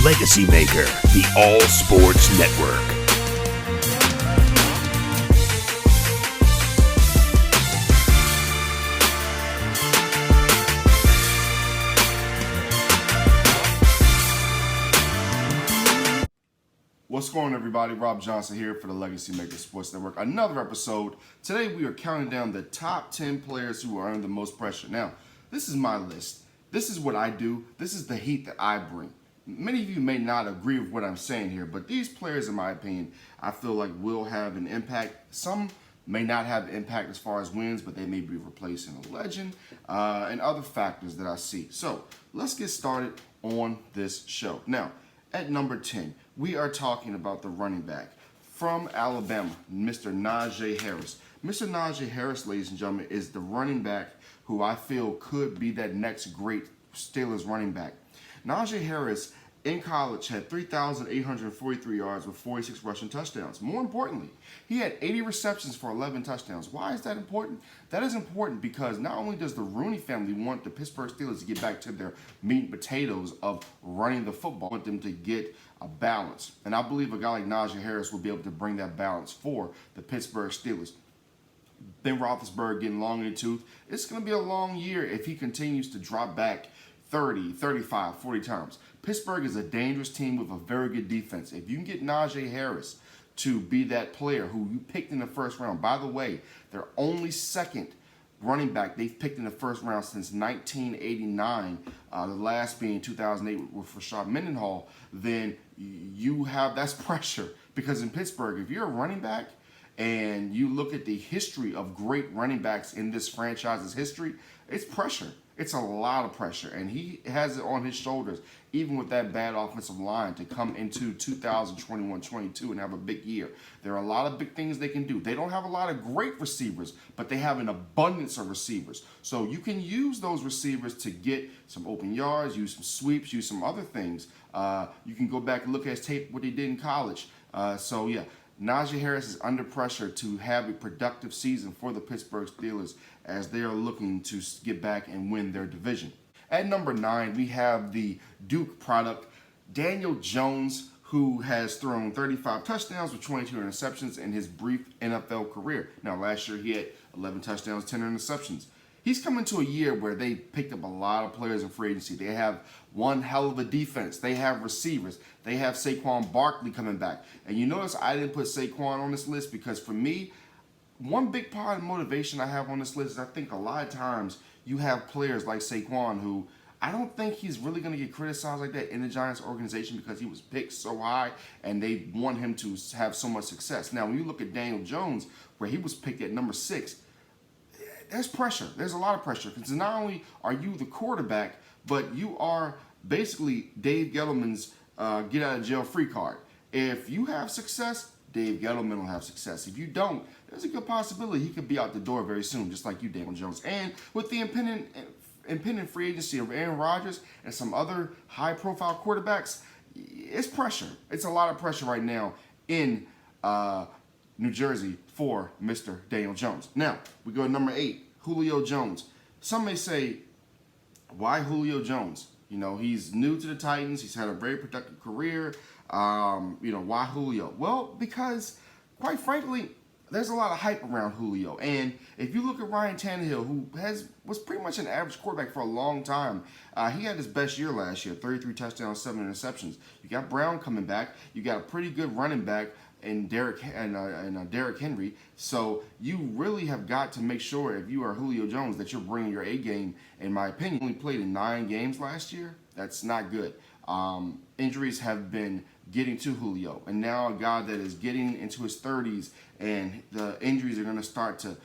Legacy Maker, the All Sports Network. What's going on, everybody? Rob Johnson here for the Legacy Maker Sports Network. Another episode. Today we are counting down the top 10 players who are under the most pressure. Now, this is my list. This is what I do. This is the heat that I bring. Many of you may not agree with what I'm saying here, but these players, in my opinion, I feel like will have an impact. Some may not have impact as far as wins, but they may be replacing a legend and other factors that I see. So let's get started on this show. Now, at number 10, we are talking about the running back from Alabama, Mr. Najee Harris. Mr. Najee Harris, ladies and gentlemen, is the running back who I feel could be that next great Steelers running back. Najee Harris in college had 3,843 yards with 46 rushing touchdowns. More importantly, he had 80 receptions for 11 touchdowns. Why is that important? That is important because not only does the Rooney family want the Pittsburgh Steelers to get back to their meat and potatoes of running the football, want them to get a balance. And I believe a guy like Najee Harris will be able to bring that balance for the Pittsburgh Steelers. Ben Roethlisberger getting long in the tooth. It's going to be a long year if he continues to drop back 30, 35, 40 times. Pittsburgh is a dangerous team with a very good defense. If you can get Najee Harris to be that player who you picked in the first round, by the way, they're only second running back they've picked in the first round since 1989, the last being 2008 with Rashad Mendenhall, then you have, that's pressure. Because in Pittsburgh, if you're a running back and you look at the history of great running backs in this franchise's history, it's pressure. It's a lot of pressure, and he has it on his shoulders, even with that bad offensive line, to come into 2021-22 and have a big year. There are a lot of big things they can do. They don't have a lot of great receivers, but they have an abundance of receivers. So you can use those receivers to get some open yards, use some sweeps, use some other things. You can go back and look at his tape, what he did in college. So, yeah. Najee Harris is under pressure to have a productive season for the Pittsburgh Steelers as they are looking to get back and win their division. At number 9, we have the Duke product, Daniel Jones, who has thrown 35 touchdowns with 22 interceptions in his brief NFL career. Now, last year he had 11 touchdowns, 10 interceptions. He's coming to a year where they picked up a lot of players in free agency. They have one hell of a defense. They have receivers. They have Saquon Barkley coming back. And you notice I didn't put Saquon on this list because for me, one big part of motivation I have on this list is I think a lot of times you have players like Saquon who I don't think he's really going to get criticized like that in the Giants organization because he was picked so high and they want him to have so much success. Now, when you look at Daniel Jones, where he was picked at number 6, there's pressure. There's a lot of pressure because not only are you the quarterback, but you are basically Dave Gettleman's get out of jail free card. If you have success, Dave Gettleman will have success. If you don't, there's a good possibility he could be out the door very soon, just like you, Daniel Jones. And with the impending free agency of Aaron Rodgers and some other high-profile quarterbacks, it's pressure. It's a lot of pressure right now in New Jersey for Mr. Daniel Jones. Now, we go to number 8, Julio Jones. Some may say, why Julio Jones? You know, he's new to the Titans. He's had a very productive career. Why Julio? Well, because, quite frankly, there's a lot of hype around Julio. And if you look at Ryan Tannehill, who was pretty much an average quarterback for a long time, he had his best year last year, 33 touchdowns, 7 interceptions. You got Brown coming back. You got a pretty good running back and Derrick Henry. So you really have got to make sure, if you are Julio Jones, that you're bringing your A game. In my opinion, he only played in 9 games last year. That's not good. Injuries have been getting to Julio, and now a guy that is getting into his 30s, and the injuries are going to start to,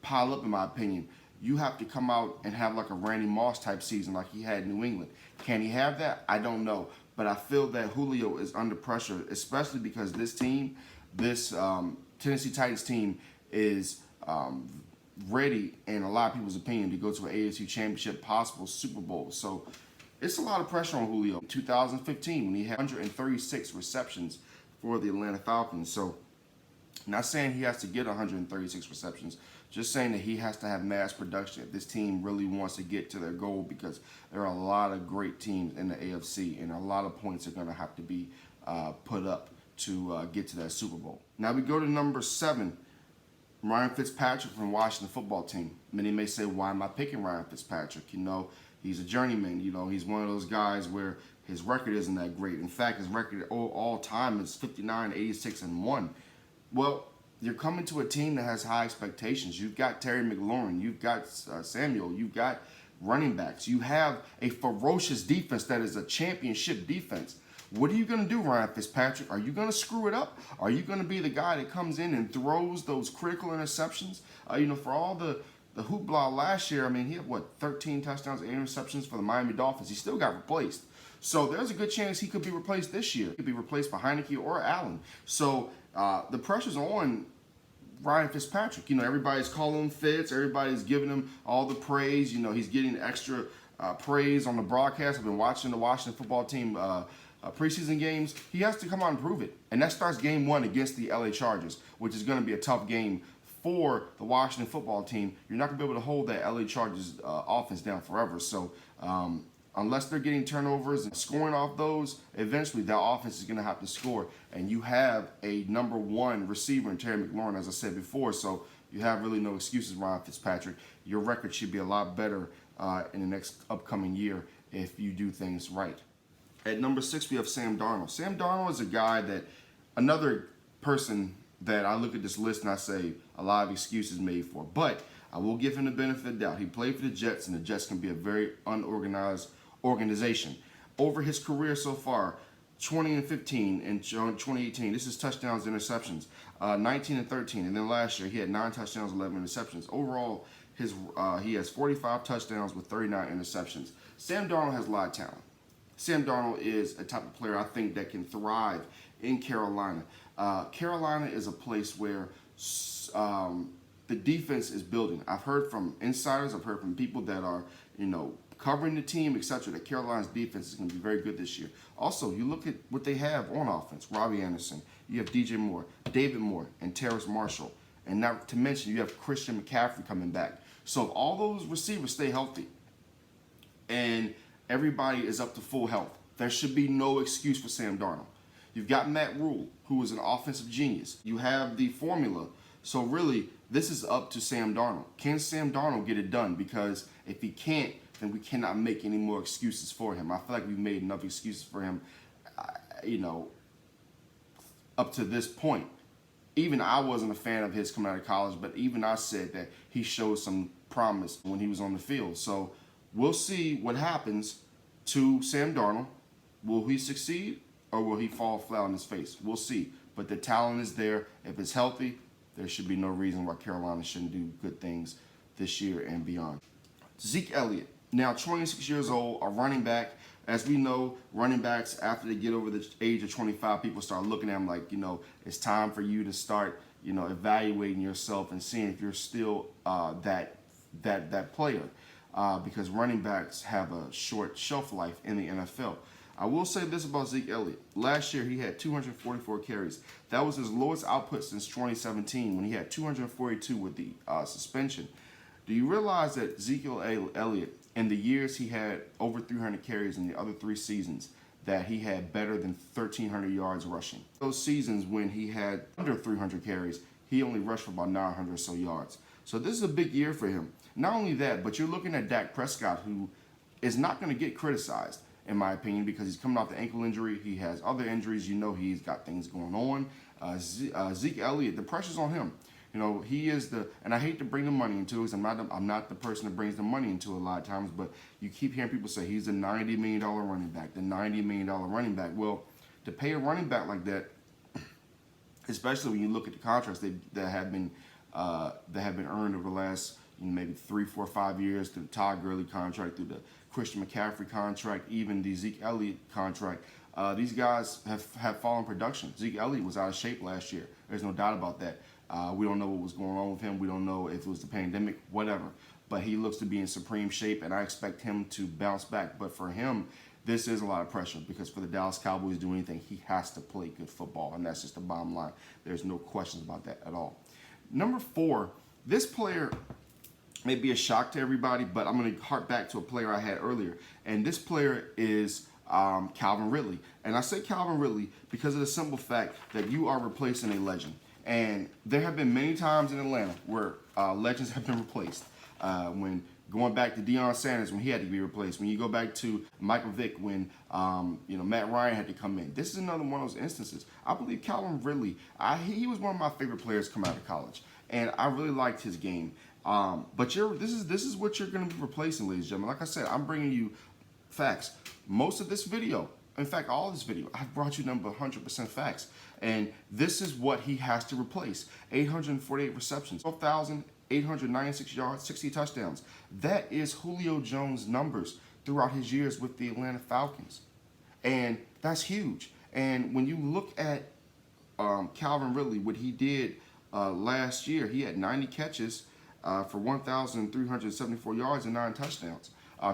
pile up. In my opinion, you have to come out and have like a Randy Moss type season like he had in New England. Can he have that? I don't know. But I feel that Julio is under pressure, especially because this team, this Tennessee Titans team, is ready, in a lot of people's opinion, to go to an AFC Championship, possible Super Bowl. So it's a lot of pressure on Julio. In 2015, when he had 136 receptions for the Atlanta Falcons. So Not saying he has to get 136 receptions, just saying that he has to have mass production if this team really wants to get to their goal, because there are a lot of great teams in the AFC and a lot of points are going to have to be put up to get to that Super Bowl. Now we go to number 7, Ryan Fitzpatrick from Washington football team. Many may say, why am I picking Ryan Fitzpatrick? He's a journeyman. He's one of those guys where his record isn't that great. In fact, his record all time is 59, 86, and 1. Well, you're coming to a team that has high expectations. You've got Terry McLaurin. You've got Samuel. You've got running backs. You have a ferocious defense that is a championship defense. What are you going to do, Ryan Fitzpatrick? Are you going to screw it up? Are you going to be the guy that comes in and throws those critical interceptions? For all the hoopla last year, he had, 13 touchdowns, 8 interceptions for the Miami Dolphins. He still got replaced. So there's a good chance he could be replaced this year. He could be replaced by Heineke or Allen. So the pressure's on Ryan Fitzpatrick. Everybody's calling him Fitz. Everybody's giving him all the praise. He's getting extra praise on the broadcast. I've been watching the Washington football team preseason games. He has to come out and prove it. And that starts game 1 against the LA Chargers, which is going to be a tough game for the Washington football team. You're not going to be able to hold that LA Chargers offense down forever. So unless they're getting turnovers and scoring off those, eventually that offense is going to have to score. And you have a number 1 receiver in Terry McLaurin, as I said before. So you have really no excuses, Ryan Fitzpatrick. Your record should be a lot better in the next upcoming year if you do things right. At number 6, we have Sam Darnold. Sam Darnold is a guy that, another person that I look at this list and I say a lot of excuses made for. But I will give him the benefit of the doubt. He played for the Jets, and the Jets can be a very unorganized organization. Over his career so far, 20-15 in 2018, this is touchdowns, interceptions, 19-13, and then last year he had 9 touchdowns, 11 interceptions. Overall, he has 45 touchdowns with 39 interceptions. Sam Darnold has a lot of talent. Sam Darnold is a type of player I think that can thrive in Carolina. Carolina is a place where the defense is building. I've heard from insiders, I've heard from people that are, covering the team, etc., that Carolina's defense is going to be very good this year. Also, you look at what they have on offense. Robbie Anderson, you have DJ Moore, David Moore, and Terrace Marshall. And not to mention, you have Christian McCaffrey coming back. So if all those receivers stay healthy and everybody is up to full health, there should be no excuse for Sam Darnold. You've got Matt Rule, who is an offensive genius. You have the formula. So really, this is up to Sam Darnold. Can Sam Darnold get it done? Because if he can't, then we cannot make any more excuses for him. I feel like we've made enough excuses for him, up to this point. Even I wasn't a fan of his coming out of college, but even I said that he showed some promise when he was on the field. So we'll see what happens to Sam Darnold. Will he succeed or will he fall flat on his face? We'll see. But the talent is there. If it's healthy, there should be no reason why Carolina shouldn't do good things this year and beyond. Zeke Elliott, now 26 years old, a running back. As we know, running backs, after they get over the age of 25, people start looking at them like, it's time for you to start, evaluating yourself and seeing if you're still that player. Because running backs have a short shelf life in the NFL. I will say this about Zeke Elliott. Last year, he had 244 carries. That was his lowest output since 2017 when he had 242 with the suspension. Do you realize that Ezekiel Elliott, in the years he had over 300 carries in the other 3 seasons, that he had better than 1,300 yards rushing? Those seasons when he had under 300 carries, he only rushed for about 900 or so yards. So this is a big year for him. Not only that, but you're looking at Dak Prescott, who is not going to get criticized, in my opinion, because he's coming off the ankle injury. He has other injuries. He's got things going on. Zeke Elliott, the pressure's on him. He is and I hate to bring the money into it, because I'm not the person that brings the money into it a lot of times, but you keep hearing people say he's a $90 million running back, the $90 million running back. Well, to pay a running back like that, especially when you look at the contracts that have been earned over the last maybe 3, 4, 5 years, through the Todd Gurley contract, through the Christian McCaffrey contract, even the Zeke Elliott contract, these guys have fallen production. Zeke Elliott was out of shape last year. There's no doubt about that. We don't know what was going on with him. We don't know if it was the pandemic, whatever. But he looks to be in supreme shape, and I expect him to bounce back. But for him, this is a lot of pressure because for the Dallas Cowboys to do anything, he has to play good football, and that's just the bottom line. There's no questions about that at all. Number 4, this player may be a shock to everybody, but I'm going to hark back to a player I had earlier, and this player is Calvin Ridley. And I say Calvin Ridley because of the simple fact that you are replacing a legend. And there have been many times in Atlanta where legends have been replaced. When going back to Deion Sanders, when he had to be replaced. When you go back to Michael Vick, when Matt Ryan had to come in. This is another one of those instances. I believe Calvin Ridley, he was one of my favorite players coming out of college, and I really liked his game. But this is what you're going to be replacing, ladies and gentlemen. Like I said, I'm bringing you facts. Most of this video, in fact, all this video, I've brought you number 100% facts. And this is what he has to replace. 848 receptions, 12,896 yards, 60 touchdowns. That is Julio Jones' numbers throughout his years with the Atlanta Falcons. And that's huge. And when you look at Calvin Ridley, what he did last year, he had 90 catches for 1,374 yards and 9 touchdowns.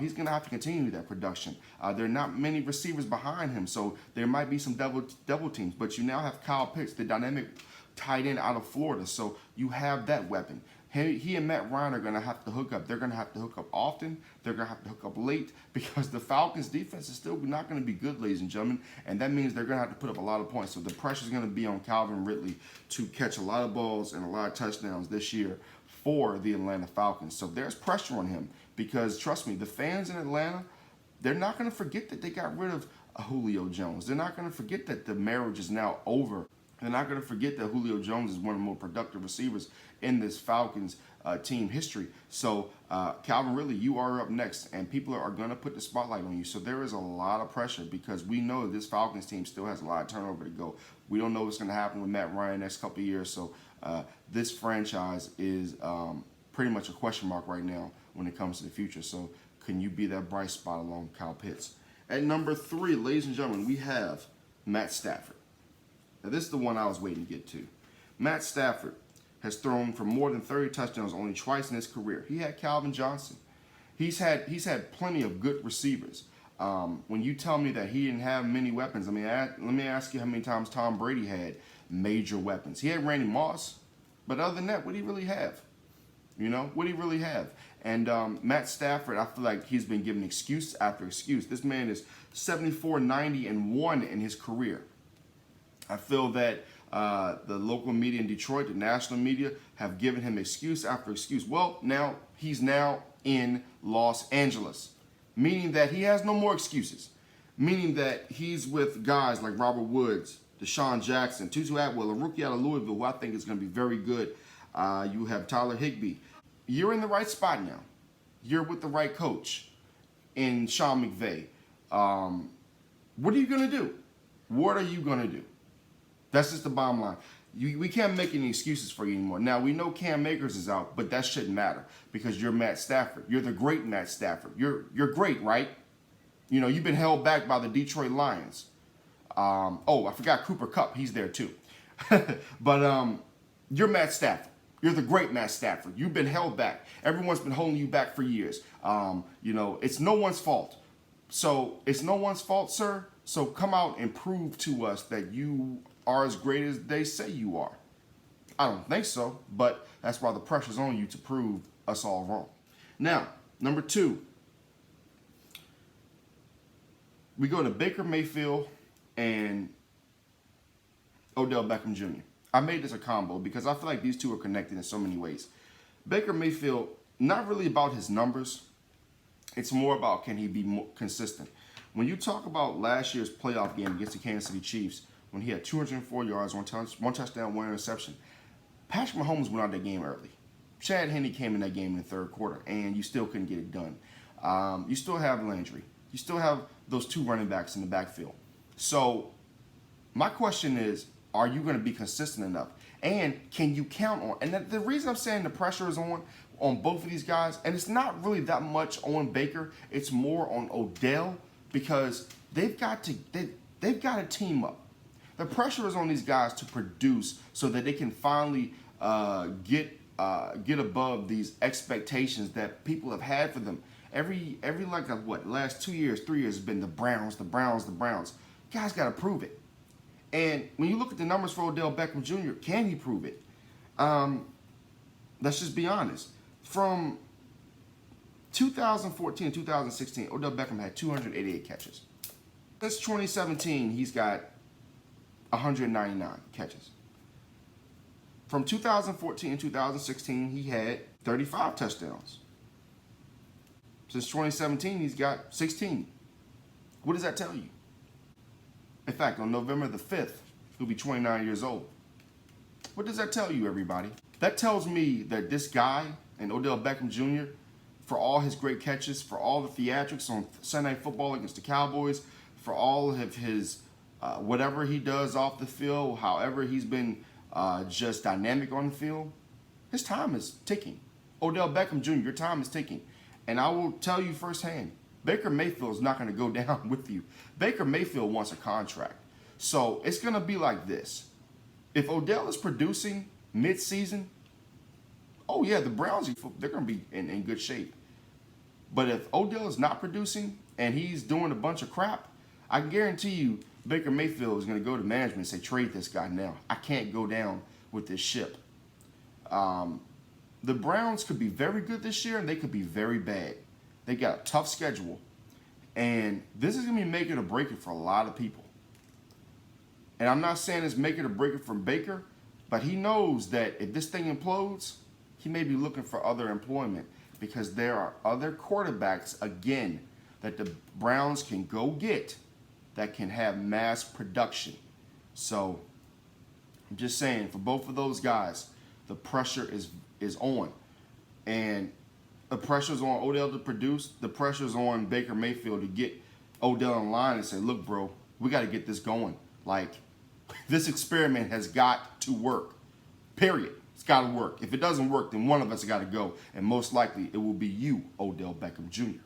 He's going to have to continue that production. There are not many receivers behind him, so there might be some double teams. But you now have Kyle Pitts, the dynamic tight end out of Florida, so you have that weapon. He and Matt Ryan are going to have to hook up. They're going to have to hook up often. They're going to have to hook up late because the Falcons' defense is still not going to be good, ladies and gentlemen, and that means they're going to have to put up a lot of points. So the pressure is going to be on Calvin Ridley to catch a lot of balls and a lot of touchdowns this year for the Atlanta Falcons. So there's pressure on him because, trust me, the fans in Atlanta, they're not going to forget that they got rid of Julio Jones. They're not going to forget that the marriage is now over. They're not going to forget that Julio Jones is one of the more productive receivers in this Falcons team history. So Calvin Ridley, you are up next, and people are going to put the spotlight on you. So there is a lot of pressure because we know that this Falcons team still has a lot of turnover to go. We don't know what's going to happen with Matt Ryan next couple of years. So this franchise is pretty much a question mark right now when it comes to the future. So can you be that bright spot along Kyle Pitts? At number 3, ladies and gentlemen, we have Matt Stafford. Now, this is the one I was waiting to get to. Matt Stafford has thrown for more than 30 touchdowns only twice in his career. He had Calvin Johnson. He's had plenty of good receivers. When you tell me that he didn't have many weapons, I mean, let me ask you how many times Tom Brady had major weapons. He had Randy Moss, but other than that, what did he really have? You know, what did he really have? And Matt Stafford, I feel like he's been given excuse after excuse. This man is 74, 90, and 1 in his career. I feel that the local media in Detroit, the national media, have given him excuse after excuse. Well, now he's now in Los Angeles, meaning that he has no more excuses, meaning that he's with guys like Robert Woods, Deshaun Jackson, Tutu Atwell, a rookie out of Louisville, who I think is going to be very good. You have Tyler Higbee. You're in the right spot now. You're with the right coach in Sean McVay. What are you going to do? What are you going to do? That's just the bottom line. We can't make any excuses for you anymore. Now, we know Cam Akers is out, but that shouldn't matter because you're Matt Stafford. You're the great Matt Stafford. You're great, right? You know, you've been held back by the Detroit Lions. I forgot Cooper Kupp. He's there too. But you're Matt Stafford. You're the great Matt Stafford. You've been held back. Everyone's been holding you back for years. It's no one's fault. So it's no one's fault, sir. So come out and prove to us that you are as great as they say you are. I don't think so, but that's why the pressure's on you to prove us all wrong. Now, number 2, we go to Baker Mayfield and Odell Beckham Jr. I made this a combo because I feel like these two are connected in so many ways. Baker Mayfield, not really about his numbers. It's more about can he be more consistent. When you talk about last year's playoff game against the Kansas City Chiefs, when he had 204 yards, one touchdown, 1 interception, Patrick Mahomes went out that game early. Chad Henne came in that game in the third quarter, and you still couldn't get it done. You still have Landry. You still have those 2 running backs in the backfield. So my question is, are you going to be consistent enough? And can you count on? And the reason I'm saying the pressure is on both of these guys, and it's not really that much on Baker. It's more on Odell because they've got to team up. The pressure is on these guys to produce so that they can finally get above these expectations that people have had for them. every like last 2 years, 3 years has been the Browns, the Browns, the Browns. Guys got to prove it. And when you look at the numbers for Odell Beckham Jr., can he prove it? Let's just be honest. From 2014 to 2016, Odell Beckham had 288 catches. Since 2017, he's got 199 catches. From 2014 to 2016, he had 35 touchdowns. Since 2017, he's got 16. What does that tell you? In fact, on November the 5th, he'll be 29 years old. What does that tell you, everybody? That tells me that this guy, and Odell Beckham Jr., for all his great catches, for all the theatrics on Sunday Night Football against the Cowboys, for all of his whatever he does off the field, however he's been just dynamic on the field, his time is ticking. Odell Beckham Jr., your time is ticking. And I will tell you firsthand, Baker Mayfield is not going to go down with you. Baker Mayfield wants a contract. So it's going to be like this. If Odell is producing mid-season, oh yeah, the Browns, they're going to be in good shape. But if Odell is not producing and he's doing a bunch of crap, I can guarantee you Baker Mayfield is going to go to management and say, trade this guy now. I can't go down with this ship. The Browns could be very good this year and they could be very bad. They got a tough schedule. And this is going to be make it or break it for a lot of people. And I'm not saying it's make it or break it from Baker, but he knows that if this thing implodes, he may be looking for other employment because there are other quarterbacks, again, that the Browns can go get that can have mass production. So I'm just saying, for both of those guys, the pressure is on. And the pressure's on Odell to produce. The pressure's on Baker Mayfield to get Odell in line and say, look, bro, we got to get this going. Like, this experiment has got to work. Period. It's got to work. If it doesn't work, then one of us got to go. And most likely, it will be you, Odell Beckham Jr.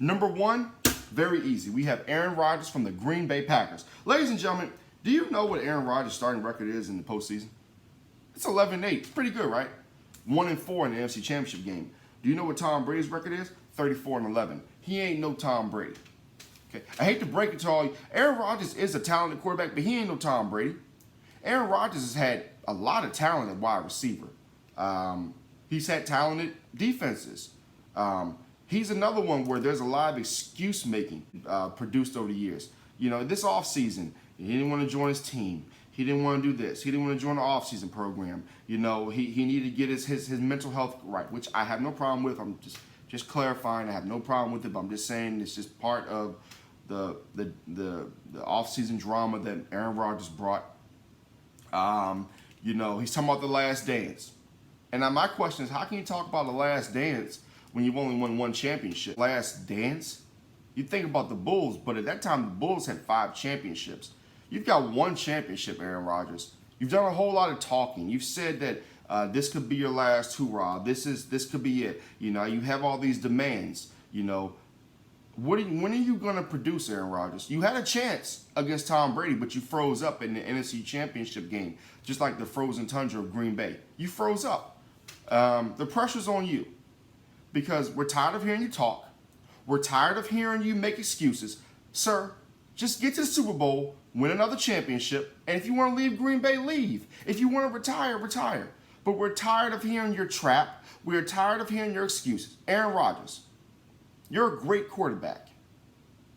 Number one, very easy. We have Aaron Rodgers from the Green Bay Packers. Ladies and gentlemen, do you know what Aaron Rodgers' starting record is in the postseason? It's 11-8. It's pretty good, right? 1-4 in the NFC Championship game. Do you know what Tom Brady's record is? 34-11. He ain't no Tom Brady. Okay. I hate to break it to all you. Aaron Rodgers is a talented quarterback, but he ain't no Tom Brady. Aaron Rodgers has had a lot of talent at wide receiver. He's had talented defenses. He's another one where there's a lot of excuse making produced over the years. You know, this offseason, he didn't want to join his team. He didn't want to do this. He didn't want to join the offseason program. You know, he needed to get his mental health right, which I have no problem with. I'm just clarifying. I have no problem with it, but I'm just saying it's just part of the offseason drama that Aaron Rodgers brought. You know, he's talking about the last dance. And now my question is, how can you talk about the last dance when you've only won one championship? Last dance? You think about the Bulls, but at that time, the Bulls had 5 championships. You've got 1 championship, Aaron Rodgers. You've done a whole lot of talking. You've said that this could be your last hurrah. This could be it. You know, you have all these demands. You know, when are you going to produce, Aaron Rodgers? You had a chance against Tom Brady, but you froze up in the NFC Championship game, just like the frozen tundra of Green Bay. You froze up. The pressure's on you because we're tired of hearing you talk. We're tired of hearing you make excuses. Sir, just get to the Super Bowl, win another championship, and if you want to leave Green Bay, leave. If you want to retire, retire. But we're tired of hearing your trap. We're tired of hearing your excuses. Aaron Rodgers, you're a great quarterback.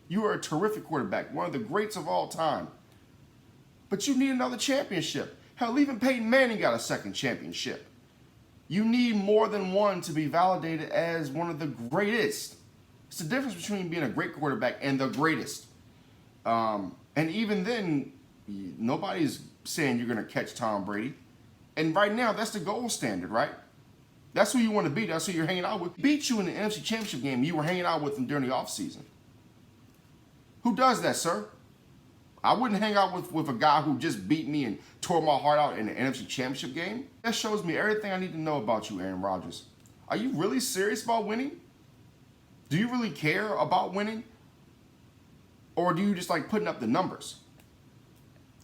You are a terrific quarterback, one of the greats of all time. But you need another championship. Hell, even Peyton Manning got a second championship. You need more than one to be validated as one of the greatest. It's the difference between being a great quarterback and the greatest. And even then, nobody's saying you're going to catch Tom Brady. And right now, that's the gold standard, right? That's who you want to beat. That's who you're hanging out with. Beat you in the NFC Championship game. You were hanging out with him during the offseason. Who does that, sir? I wouldn't hang out with a guy who just beat me and tore my heart out in the NFC Championship game. That shows me everything I need to know about you, Aaron Rodgers. Are you really serious about winning? Do you really care about winning? Or do you just like putting up the numbers?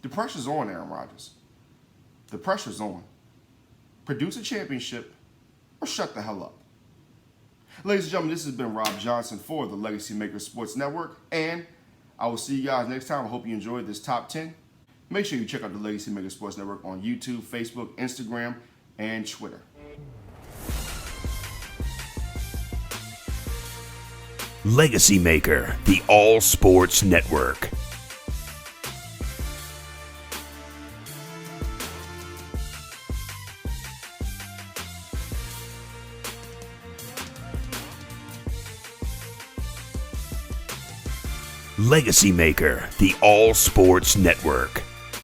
The pressure's on, Aaron Rodgers. The pressure's on. Produce a championship or shut the hell up. Ladies and gentlemen, this has been Rob Johnson for the Legacy Maker Sports Network, and I will see you guys next time. I hope you enjoyed this top 10. Make sure you check out the Legacy Maker Sports Network on YouTube, Facebook, Instagram, and Twitter. Legacy Maker, the All Sports Network. Legacy Maker, the All Sports Network.